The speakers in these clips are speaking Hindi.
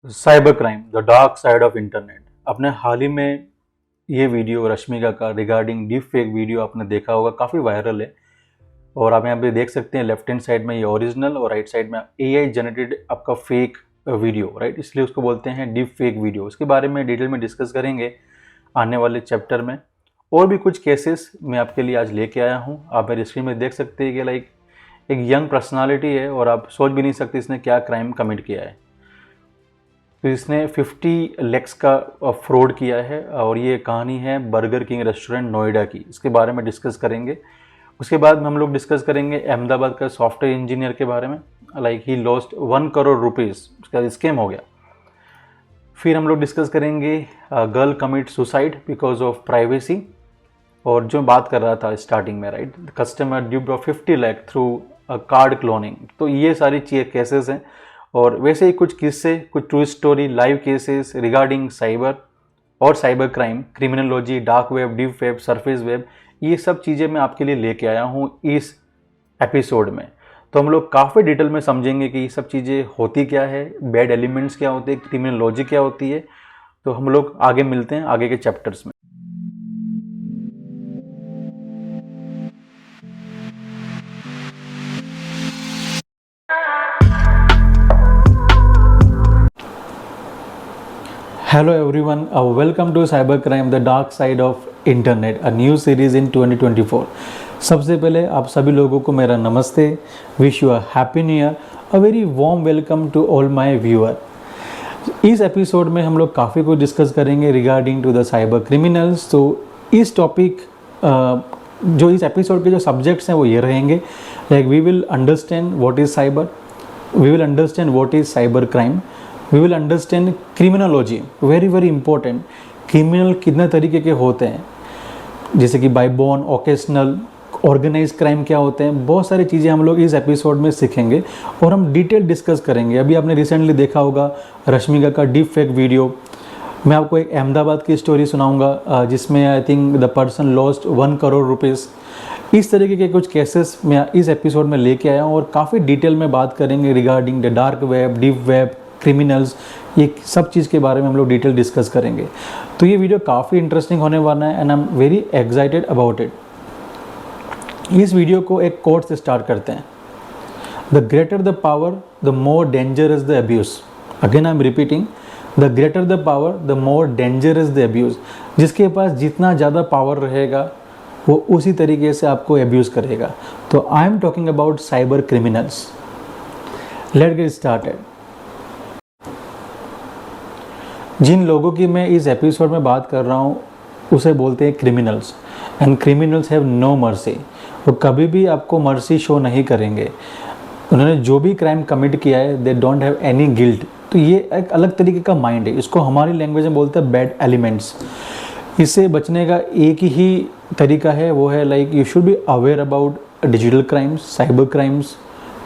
Cyber crime the dark side of internet. आपने हाल ही में ये वीडियो रश्मिका का रिगार्डिंग डीप फेक वीडियो आपने देखा होगा, काफ़ी वायरल है। और आप यहाँ पे देख सकते हैं लेफ्ट हैंड साइड में ये ओरिजिनल और राइट साइड में एआई जनरेटेड आपका फेक वीडियो, राइट। इसलिए उसको बोलते हैं डीप फेक वीडियो। इसके बारे में डिटेल में डिस्कस करेंगे आने वाले चैप्टर में। और भी कुछ केसेस मैं आपके लिए आज लेके आया हूँ। आप मेरी स्क्रीन में देख सकते हैं कि लाइक एक यंग पर्सनालिटी है और आप सोच भी नहीं सकते इसने क्या क्राइम कमिट किया है। तो इसने 50 लैक्स का फ्रॉड किया है और ये कहानी है बर्गर किंग रेस्टोरेंट नोएडा की। इसके बारे में डिस्कस करेंगे। उसके बाद हम लोग डिस्कस करेंगे अहमदाबाद का सॉफ्टवेयर इंजीनियर के बारे में, like he lost 1 crore rupees, उसका स्कैम हो गया। फिर हम लोग डिस्कस करेंगे girl commit suicide because of privacy, और जो बात कर रहा था स्टार्टिंग में, right, customer duped of 50 lakh through card cloning. तो ये सारी चीज़ें केसेस हैं और वैसे ही कुछ किस्से, कुछ true story, live cases regarding cyber और cyber crime, criminology, dark web, deep web, surface web, ये सब चीज़ें मैं आपके लिए लेके आया हूँ इस एपिसोड में। तो हम लोग काफ़ी डिटेल में समझेंगे कि ये सब चीज़ें होती क्या है, बैड एलिमेंट्स क्या होते हैं, क्रिमिनोलॉजी क्या होती है। तो हम लोग आगे मिलते हैं आगे के चैप्टर्स में। Hello everyone, welcome to Cybercrime, the Dark Side of Internet, a new series in 2024। सबसे पहले आप सभी लोगों को मेरा नमस्ते, wish you a happy new year, a very warm welcome to all my viewer. इस एपिसोड में हम लोग काफ़ी कुछ डिस्कस करेंगे regarding to the cyber criminals. तो इस टॉपिक जो इस एपिसोड के जो सब्जेक्ट्स हैं वो ये रहेंगे, like we will understand what is cyber, we will understand what is cyber crime, we will understand criminology, very very important. Criminal कितने तरीके के होते हैं, जैसे कि by born, occasional, organise crime क्या होते हैं, बहुत सारी चीज़ें हम लोग इस एपिसोड में सीखेंगे और हम डिटेल डिस्कस करेंगे। अभी आपने रिसेंटली देखा होगा रश्मिका का डीप फेक वीडियो। मैं आपको एक अहमदाबाद की स्टोरी सुनाऊंगा जिसमें I think the person lost 1 crore rupees. इस तरीके के कुछ केसेस मैं इस एपिसोड में लेके आया हूँ और काफ़ी डिटेल में बात करेंगे regarding the dark web, deep web, criminals, ये सब चीज़ के बारे में हम लोग डिटेल डिस्कस करेंगे। तो ये वीडियो काफ़ी इंटरेस्टिंग होने वाला है and I am very excited about it. इस वीडियो को एक कोट से स्टार्ट करते हैं। The greater the power the more dangerous the abuse. Again I am repeating, the greater the power the more dangerous the abuse. जिसके पास जितना ज़्यादा पावर रहेगा वो उसी तरीके से आपको अब्यूज़ करेगा। तो I am talking about cyber criminals. Let's get started. जिन लोगों की मैं इस एपिसोड में बात कर रहा हूँ उसे बोलते हैं criminals, and criminals have no mercy. वो कभी भी आपको मर्सी शो नहीं करेंगे। उन्होंने जो भी क्राइम कमिट किया है, they don't have any guilt. तो ये एक अलग तरीके का माइंड है, इसको हमारी लैंग्वेज में बोलते हैं बैड एलिमेंट्स। इससे बचने का एक ही तरीका है, वो है like you should be aware about digital crimes, cyber crimes,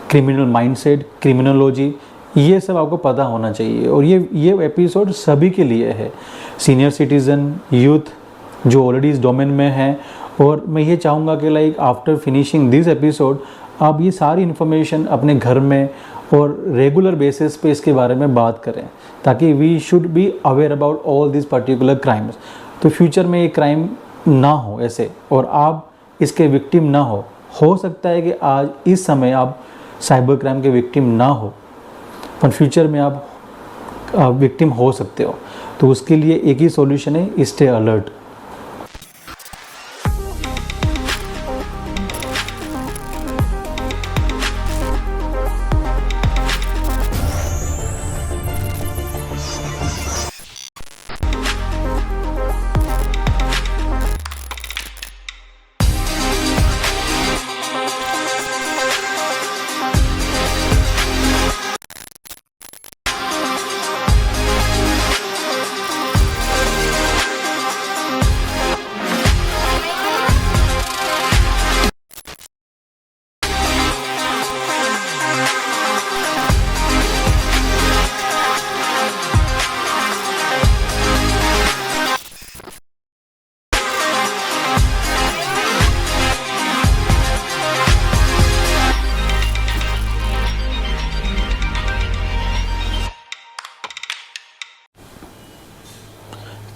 criminal mindset, criminology, ये सब आपको पता होना चाहिए। और ये एपिसोड सभी के लिए है, सीनियर सिटीज़न, यूथ जो ऑलरेडी इस डोमेन में है। और मैं ये चाहूँगा कि like after finishing this episode आप ये सारी इन्फॉर्मेशन अपने घर में और रेगुलर बेसिस पे इसके बारे में बात करें, ताकि we should be aware about all this particular crimes. तो फ्यूचर में ये क्राइम ना हो ऐसे और आप इसके विक्टिम ना हो सकता है कि आज इस समय आप साइबर क्राइम के विक्टिम ना हो, पर फ्यूचर में आप विक्टिम हो सकते हो। तो उसके लिए एक ही सॉल्यूशन है, stay alert.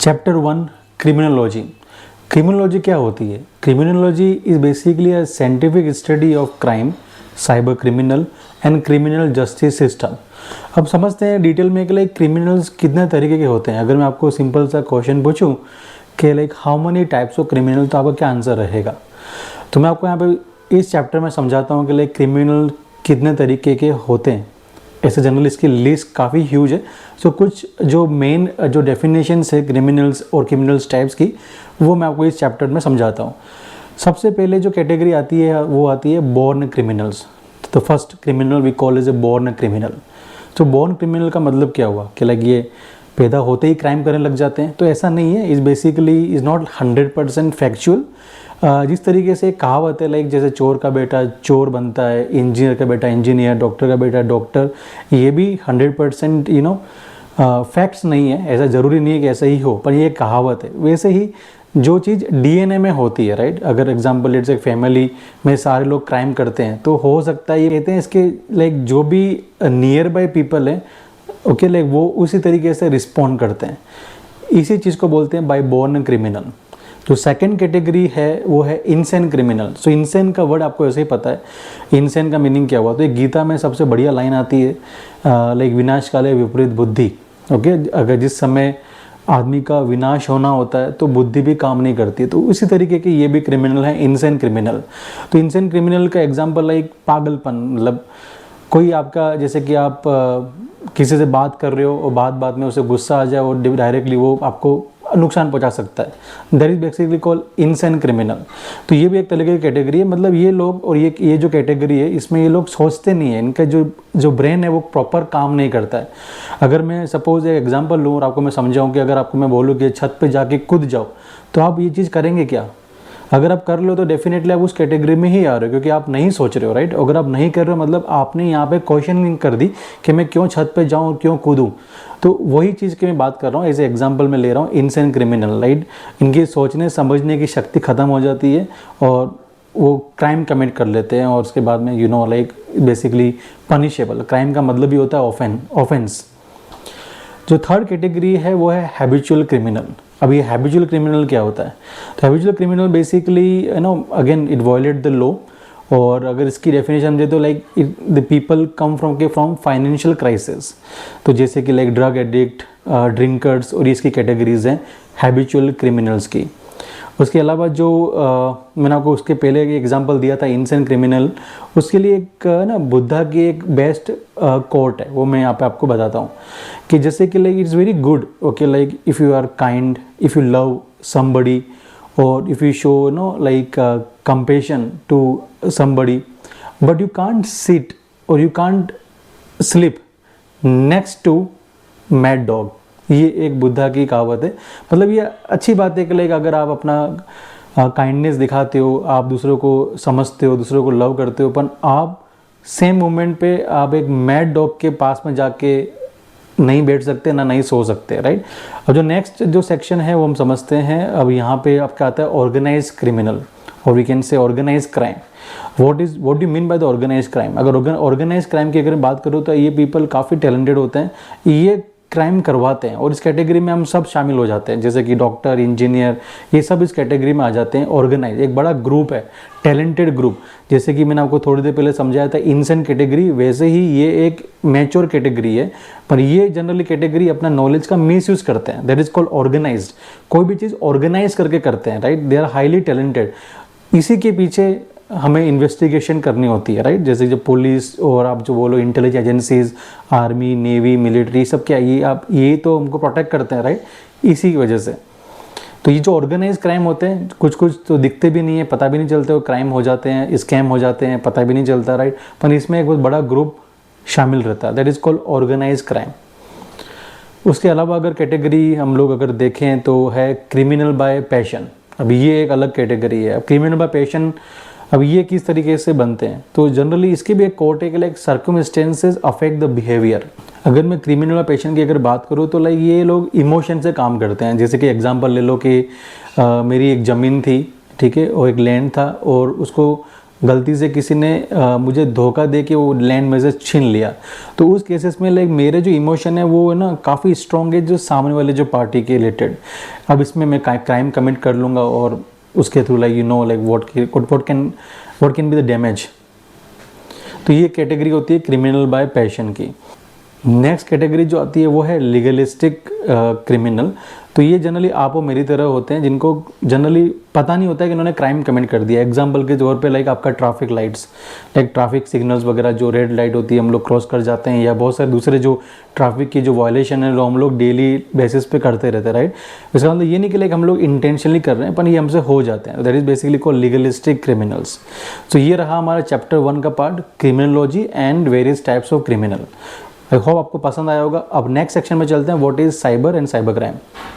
Chapter 1 criminology. Criminology क्या होती है? Criminology is basically a scientific study of crime, cyber criminal and criminal justice system. अब समझते हैं डिटेल में कि लाइक क्रिमिनल्स कितने तरीके के होते हैं। अगर मैं आपको सिंपल सा क्वेश्चन पूछूं कि like how many types of criminal, तो आपका क्या आंसर रहेगा? तो मैं आपको यहाँ पे इस चैप्टर में समझाता हूँ कि लाइक क्रिमिनल कितने तरीके के होते हैं। ऐसे जनरली इसकी लिस्ट काफ़ी ह्यूज है। सो कुछ जो मेन जो डेफिनेशंस है क्रिमिनल्स और क्रिमिनल्स टाइप्स की, वो मैं आपको इस चैप्टर में समझाता हूँ। सबसे पहले जो कैटेगरी आती है वो आती है बोर्न क्रिमिनल्स। तो first criminal we call is a born criminal. तो बोर्न क्रिमिनल का मतलब क्या हुआ कि लाइक ये पैदा होते ही क्राइम करने लग जाते हैं? तो ऐसा नहीं है। Is basically is not 100% factual. जिस तरीके से कहावत है लाइक जैसे चोर का बेटा चोर बनता है, इंजीनियर का बेटा इंजीनियर, डॉक्टर का बेटा डॉक्टर, ये भी 100% फैक्ट्स नहीं है। ऐसा ज़रूरी नहीं है कि ऐसा ही हो, पर ये कहावत है। वैसे ही जो चीज़ डीएनए में होती है, राइट, अगर एग्जांपल लेट्स एक फैमिली में सारे लोग क्राइम करते हैं तो हो सकता है, ये कहते हैं इसके लाइक जो भी नियर बाय पीपल है, ओके, लाइक वो उसी तरीके से रिस्पॉन्ड करते हैं। इसी चीज़ को बोलते हैं बाय बोर्न क्रिमिनल। तो सेकंड कैटेगरी है वो है इनसेन क्रिमिनल। सो इनसेन का वर्ड आपको ऐसे ही पता है, इनसेन का मीनिंग क्या हुआ? तो एक गीता में सबसे बढ़िया लाइन आती है लाइक विनाश काले विपरीत बुद्धि। ओके, अगर जिस समय आदमी का विनाश होना होता है तो बुद्धि भी काम नहीं करती है। तो उसी तरीके के ये भी क्रिमिनल है, इनसेन क्रिमिनल। तो इनसेन क्रिमिनल का एग्जांपल लाइक पागलपन, मतलब कोई आपका जैसे कि आप किसी से बात कर रहे हो और बात में उसे गुस्सा आ जाए और डायरेक्टली वो आपको नुकसान पहुंचा सकता है। That is basically called insane criminal. तो ये भी एक तरीके की कैटेगरी है। मतलब ये लोग और ये जो कैटेगरी है इसमें ये लोग सोचते नहीं है, इनका जो ब्रेन है वो प्रॉपर काम नहीं करता है। अगर मैं सपोज एक एग्जांपल लूँ और आपको मैं समझाऊँ कि अगर आपको मैं बोलूँ कि छत पे जाके कूद जाओ, तो आप ये चीज़ करेंगे क्या? अगर आप कर लो तो डेफिनेटली आप उस कैटेगरी में ही आ रहे हो, क्योंकि आप नहीं सोच रहे हो, राइट। अगर आप नहीं कर रहे हो मतलब आपने यहाँ पे क्वेश्चनिंग कर दी कि मैं क्यों छत पे जाऊँ और क्यों कूदूँ। तो वही चीज़ की मैं बात कर रहा हूँ, एज ए एग्जाम्पल मैं ले रहा हूँ इनसेन क्रिमिनल, राइट। इनकी सोचने समझने की शक्ति ख़त्म हो जाती है और वो क्राइम कमिट कर लेते हैं और उसके बाद में लाइक बेसिकली पनिशेबल। क्राइम का मतलब ही होता है ऑफेंस। जो थर्ड कैटेगरी है वो है हैबिचुअल क्रिमिनल। अब ये हैबिचुअल क्रिमिनल क्या होता है? तो habitual criminal basically again it violate the law. और अगर इसकी डेफिनेशन दे तो like the people come from financial crisis. तो जैसे कि लाइक ड्रग एडिक्ट, ड्रिंकर्स, और इसकी कैटेगरीज हैं हैबिचुअल क्रिमिनल्स की। उसके अलावा जो मैंने आपको उसके पहले एक एग्जांपल दिया था इनसेन क्रिमिनल, उसके लिए एक बुद्धा की एक बेस्ट कोट है, वो मैं यहाँ पे आपको बताता हूँ कि जैसे कि like it's very good, okay, like if you are kind, if you love somebody, और if you show like compassion to somebody, but you can't sit or you can't sleep next to mad dog। ये एक बुद्धा की कहावत है। मतलब ये अच्छी बात है कि लाइक अगर आप अपना काइंडनेस दिखाते हो, आप दूसरों को समझते हो, दूसरों को लव करते हो, पर आप सेम मोमेंट पे आप एक मैड डॉग के पास में जाके नहीं बैठ सकते, ना नहीं सो सकते, राइट। अब जो नेक्स्ट जो सेक्शन है वो हम समझते हैं। अब यहाँ पे आपका आता है ऑर्गेनाइज क्रिमिनल, और we can say organise crime. What do mean by the organise crime? अगर ऑर्गेनाइज क्राइम की अगर बात करूँ तो ये पीपल काफ़ी टैलेंटेड होते हैं, ये क्राइम करवाते हैं, और इस कैटेगरी में हम सब शामिल हो जाते हैं, जैसे कि डॉक्टर, इंजीनियर, ये सब इस कैटेगरी में आ जाते हैं। ऑर्गेनाइज एक बड़ा ग्रुप है, टैलेंटेड ग्रुप। जैसे कि मैंने आपको थोड़ी देर पहले समझाया था इनसेन कैटेगरी, वैसे ही ये एक मैच्योर कैटेगरी है, पर ये जनरली कैटेगरी अपना नॉलेज का मिसयूज करते हैं। That is called organised. कोई भी चीज़ ऑर्गेनाइज करके करते हैं, right. They are highly talented. इसी के पीछे हमें इन्वेस्टिगेशन करनी होती है, राइट। जैसे जो पुलिस और आप जो बोलो intelligence agencies, army, navy, military, सब क्या ये तो हमको प्रोटेक्ट करते हैं, राइट, इसी की वजह से। तो ये जो ऑर्गेनाइज क्राइम होते हैं, कुछ तो दिखते भी नहीं है, पता भी नहीं चलते, वो क्राइम हो जाते हैं, स्कैम हो जाते हैं, पता भी नहीं चलता, राइट। पर इसमें एक बहुत बड़ा ग्रुप शामिल रहता है, that is called organise crime. उसके अलावा अगर कैटेगरी हम लोग अगर देखें तो है क्रिमिनल बाय पैशन। अब ये एक अलग कैटेगरी है। अब क्रिमिनल बाय पैशन, अब ये किस तरीके से बनते हैं? तो जनरली इसकी भी एक कोट है कि like circumstances affect the behaviour. अगर मैं क्रिमिनल बाय पैशन की अगर बात करूँ तो लाइक ये लोग इमोशन से काम करते हैं। जैसे कि एग्जांपल ले लो कि मेरी एक ज़मीन थी, ठीक है, और एक लैंड था, और उसको गलती से किसी ने मुझे धोखा दे के वो लैंड मैसेज छीन लिया, तो उस केसेस में लाइक मेरे जो इमोशन है वो है ना काफ़ी स्ट्रॉन्ग है जो सामने वाले जो पार्टी के रिलेटेड। अब इसमें मैं क्राइम कमिट कर लूँगा और उसके through like like what can be the damage. तो ये कैटेगरी होती है क्रिमिनल बाय पैशन की। नेक्स्ट कैटेगरी जो आती है वो है लीगलिस्टिक क्रिमिनल। तो ये जनरली आप और मेरी तरह होते हैं जिनको जनरली पता नहीं होता है कि इन्होंने क्राइम कमिट कर दिया। एग्जांपल के तौर पे लाइक आपका traffic lights, like traffic signals वगैरह, जो रेड लाइट होती है हम लोग क्रॉस कर जाते हैं, या बहुत सारे दूसरे जो ट्रैफिक की जो वायलेशन है जो हम लोग डेली बेसिस पे करते रहते हैं, राइट। इसका मतलब ये नहीं कि लाइक हम लोग इंटेंशनली कर रहे हैं, पर ये हमसे हो जाते हैं। That is basically called legalistic criminals. तो ये रहा हमारा चैप्टर 1 का part, criminology and various types of criminal. I hope आपको पसंद आया होगा। अब नेक्स्ट सेक्शन में चलते हैं, what is cyber and cyber crime.